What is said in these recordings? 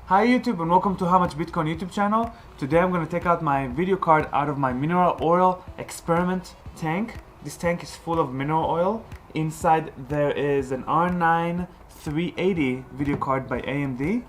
Hi YouTube and welcome to How Much Bitcoin YouTube channel. Today I'm going to take out my video card out of my mineral oil experiment tank. This tank is full of mineral oil. Inside there is an R9 380 video card by AMD.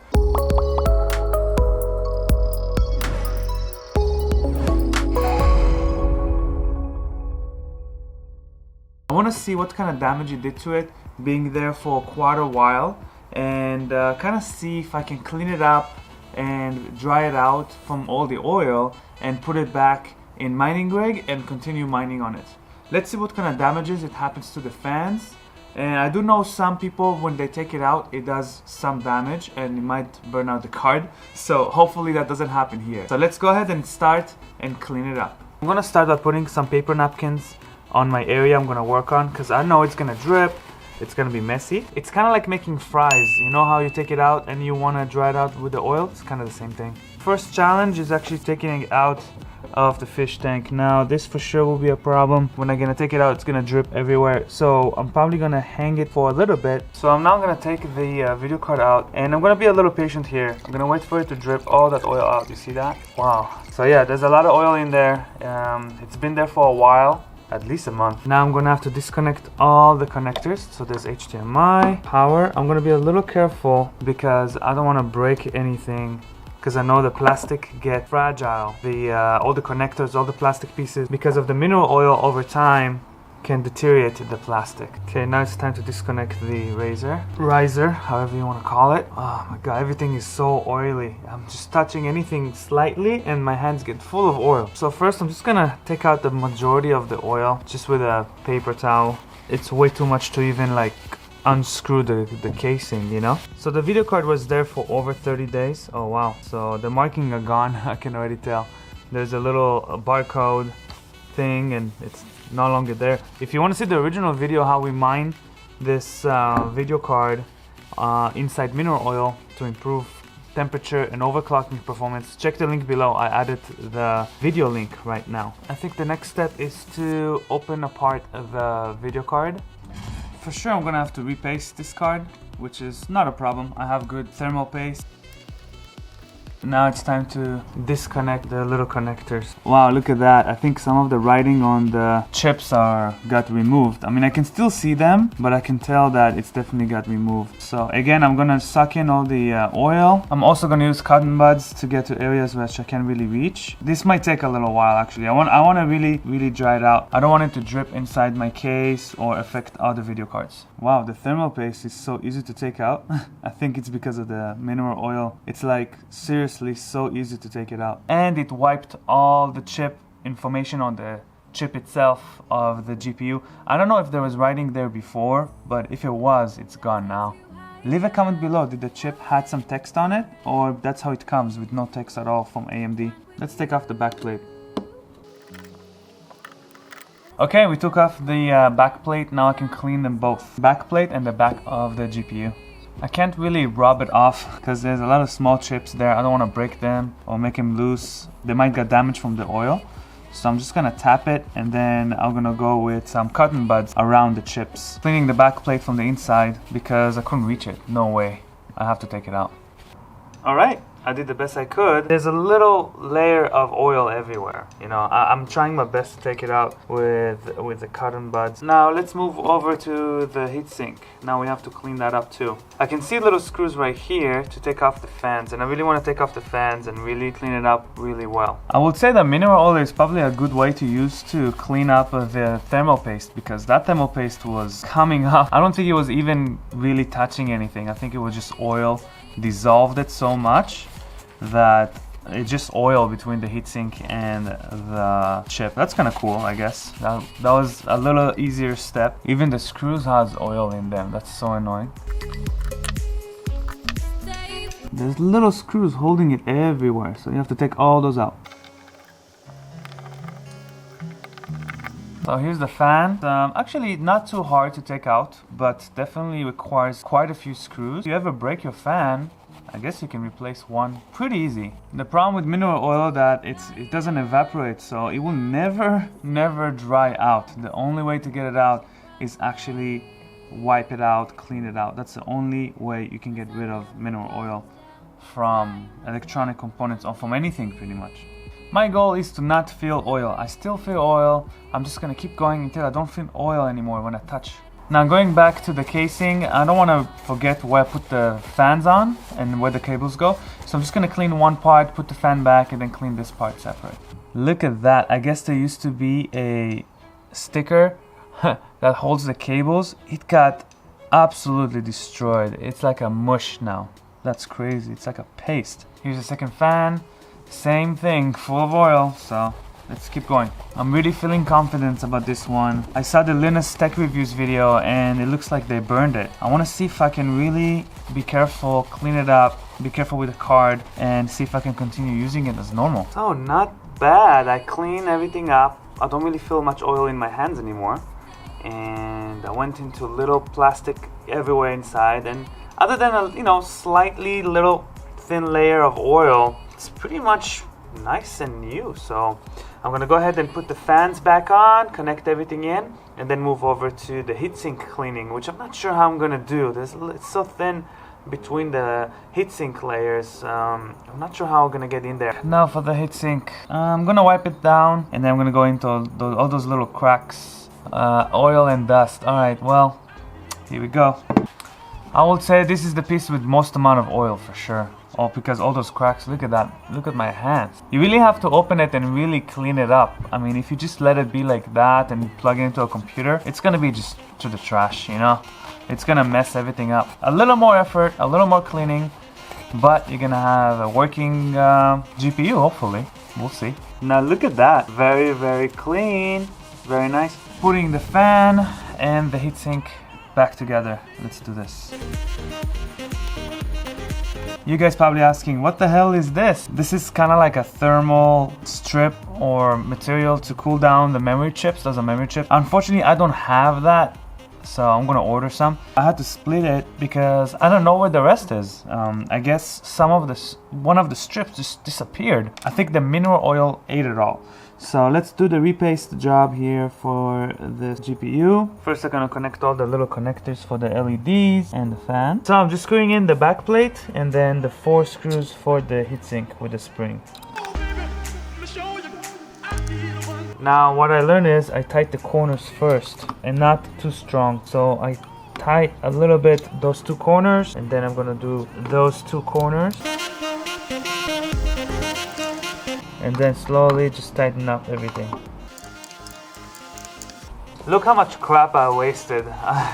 I want to see what kind of damage it did to it being there for quite a while, and kind of see if I can clean it up and dry it out from all the oil and put it back in mining rig and continue mining on it. Let's see what kind of damages it happens to the fans. And I do know some people, when they take it out, it does some damage and it might burn out the card. So hopefully that doesn't happen here. So let's go ahead and start and clean it up. I'm gonna start by putting some paper napkins on my area I'm gonna work on, because I know it's gonna drip, it's gonna be messy. It's kind of like making fries. You know how you take it out and you want to dry it out with the oil? It's kind of the same thing. First challenge is actually taking it out of the fish tank. Now this for sure will be a problem. When I'm gonna take it out, it's gonna drip everywhere, so I'm probably gonna hang it for a little bit. So I'm now gonna take the video card out, and I'm gonna be a little patient here. I'm gonna wait for it to drip all that oil out. You see that? Wow. So yeah, there's a lot of oil in there. It's been there for a while, at least a month. Now I'm gonna have to disconnect all the connectors. So there's HDMI, power. I'm gonna be a little careful because I don't want to break anything, because I know the plastic get fragile. All the connectors, all the plastic pieces, because of the mineral oil over time, can deteriorate the plastic. Okay, now it's time to disconnect the riser, however you want to call it. Oh my god, everything is so oily. I'm just touching anything slightly and my hands get full of oil. So first I'm just gonna take out the majority of the oil just with a paper towel. It's way too much to even like unscrew the casing, you know. So the video card was there for over 30 days. Oh wow. So the markings are gone. I can already tell. There's a little barcode thing and it's no longer there. If you want to see the original video how we mine this video card inside mineral oil to improve temperature and overclocking performance, check the link below. I added the video link right now. I think the next step is to open apart the video card. For sure I'm gonna have to repaste this card, which is not a problem. I have good thermal paste. Now it's time to disconnect the little connectors. Wow, look at that. I think some of the writing on the chips got removed. I mean, I can still see them, but I can tell that it's definitely got removed. So again, I'm gonna suck in all the oil. I'm also gonna use cotton buds to get to areas which I can't really reach. This might take a little while actually. I want to really dry it out. I don't want it to drip inside my case or affect other video cards. Wow, the thermal paste is so easy to take out. I think it's because of the mineral oil. It's like seriously so easy to take it out, and it wiped all the chip information on the chip itself of the GPU. I don't know if there was writing there before, but if it was, it's gone now. Leave a comment below. Did the chip had some text on it, or that's how it comes with no text at all from AMD? Let's take off the back plate. Okay, we took off the back plate. Now I can clean them both, back plate and the back of the GPU. I can't really rub it off because there's a lot of small chips there. I don't want to break them or make them loose. They might get damaged from the oil. So I'm just gonna tap it, and then I'm gonna go with some cotton buds around the chips. Cleaning the back plate from the inside because I couldn't reach it. No way. I have to take it out. Alright, I did the best I could. There's a little layer of oil everywhere. You know, I'm trying my best to take it out with the cotton buds. Now let's move over to the heatsink. Now we have to clean that up too. I can see little screws right here to take off the fans, and I really want to take off the fans and really clean it up really well. I would say that mineral oil is probably a good way to use to clean up the thermal paste, because that thermal paste was coming up. I don't think it was even really touching anything. I think it was just oil. Dissolved it so much that it's just oil between the heatsink and the chip. That's kind of cool, I guess. That was a little easier step. Even the screws has oil in them. That's so annoying. There's little screws holding it everywhere, so you have to take all those out. So here's the fan. Actually not too hard to take out, but definitely requires quite a few screws. If you ever break your fan, I guess you can replace one pretty easy. The problem with mineral oil that it doesn't evaporate, so it will never dry out. The only way to get it out is actually wipe it out, clean it out. That's the only way you can get rid of mineral oil from electronic components or from anything pretty much. My goal is to not feel oil. I still feel oil. I'm just gonna keep going until I don't feel oil anymore when I touch. Now going back to the casing, I don't want to forget where I put the fans on and where the cables go. So I'm just gonna clean one part, put the fan back, and then clean this part separate. Look at that. I guess there used to be a sticker that holds the cables. It got absolutely destroyed. It's like a mush now. That's crazy. It's like a paste. Here's the second fan. Same thing, full of oil. So let's keep going. I'm really feeling confident about this one. I saw the Linus tech reviews video and it looks like they burned it. I want to see if I can really be careful, clean it up, be careful with the card, and see if I can continue using it as normal. So not bad. I clean everything up. I don't really feel much oil in my hands anymore. And I went into little plastic everywhere inside, and other than a slightly little thin layer of oil, it's pretty much nice and new. So I'm gonna go ahead and put the fans back on, connect everything in, and then move over to the heatsink cleaning, which I'm not sure how I'm gonna do. It's so thin between the heatsink layers. I'm not sure how I'm gonna get in there. Now for the heatsink, I'm gonna wipe it down, and then I'm gonna go into all those little cracks. Oil and dust. Alright, well, here we go. I would say this is the piece with most amount of oil for sure. Oh, because all those cracks, look at that. Look at my hands. You really have to open it and really clean it up. I mean, if you just let it be like that and plug it into a computer, it's gonna be just to the trash, It's gonna mess everything up. A little more effort, a little more cleaning, but you're gonna have a working GPU, hopefully. We'll see. Now look at that. Very, very clean. Very nice. Putting the fan and the heatsink back together. Let's do this. You guys probably asking, what the hell is this? This is kind of like a thermal strip or material to cool down the memory chips. Those are memory chips. Unfortunately, I don't have that, so I'm gonna order some. I had to split it because I don't know where the rest is. I guess one of the strips just disappeared. I think the mineral oil ate it all. So let's do the repaste job here for the GPU. First I'm gonna connect all the little connectors for the LEDs and the fan. So I'm just screwing in the back plate and then the 4 screws for the heatsink with the spring. Now what I learned is I tighten the corners first and not too strong. So I tighten a little bit those 2 corners, and then I'm gonna do those 2 corners. And then slowly just tighten up everything. Look how much crap I wasted.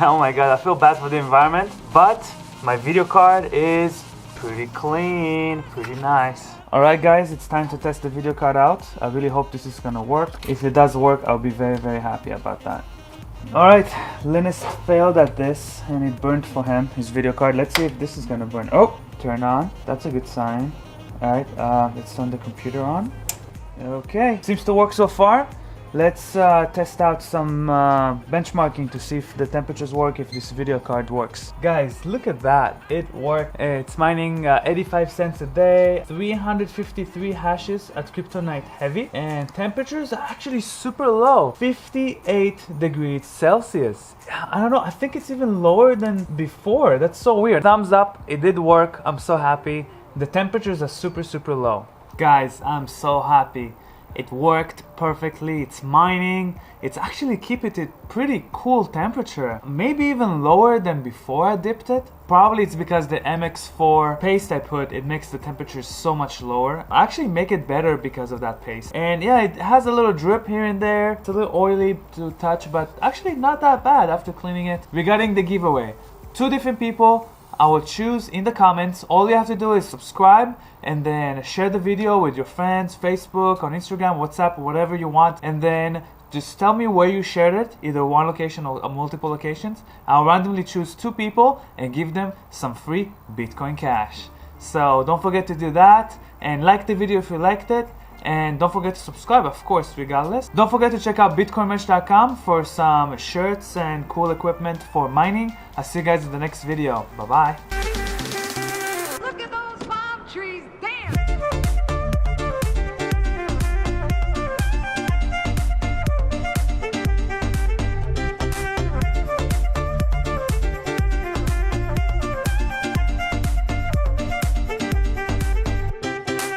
Oh my god, I feel bad for the environment, but my video card is pretty clean, pretty nice. Alright guys, it's time to test the video card out. I really hope this is gonna work. If it does work, I'll be very, very happy about that. Alright, Linus failed at this and it burned for him, his video card. Let's see if this is gonna burn. Oh, turn on. That's a good sign. Alright, let's turn the computer on. Okay, seems to work so far. Let's test out some benchmarking to see if the temperatures work, if this video card works. Guys, look at that. It worked. It's mining 85 cents a day, 353 hashes at Kryptonite Heavy, and temperatures are actually super low, 58 degrees Celsius. I don't know, I think it's even lower than before. That's so weird. Thumbs up, it did work. I'm so happy. The temperatures are super, super low. Guys, I'm so happy. It worked perfectly. It's mining. It's actually keeping it pretty cool temperature. Maybe even lower than before I dipped it. Probably it's because the MX4 paste I put, it makes the temperature so much lower. I actually make it better because of that paste. And yeah, it has a little drip here and there. It's a little oily to touch, but actually not that bad after cleaning it. Regarding the giveaway, 2 different people I will choose in the comments. All you have to do is subscribe and then share the video with your friends, Facebook, on Instagram, WhatsApp, whatever you want, and then just tell me where you shared it, either one location or multiple locations. I'll randomly choose 2 people and give them some free Bitcoin Cash. So don't forget to do that, and like the video if you liked it, and don't forget to subscribe, of course, regardless. Don't forget to check out bitcoinmerch.com for some shirts and cool equipment for mining. I'll see you guys in the next video. Bye bye. Look at those palm trees.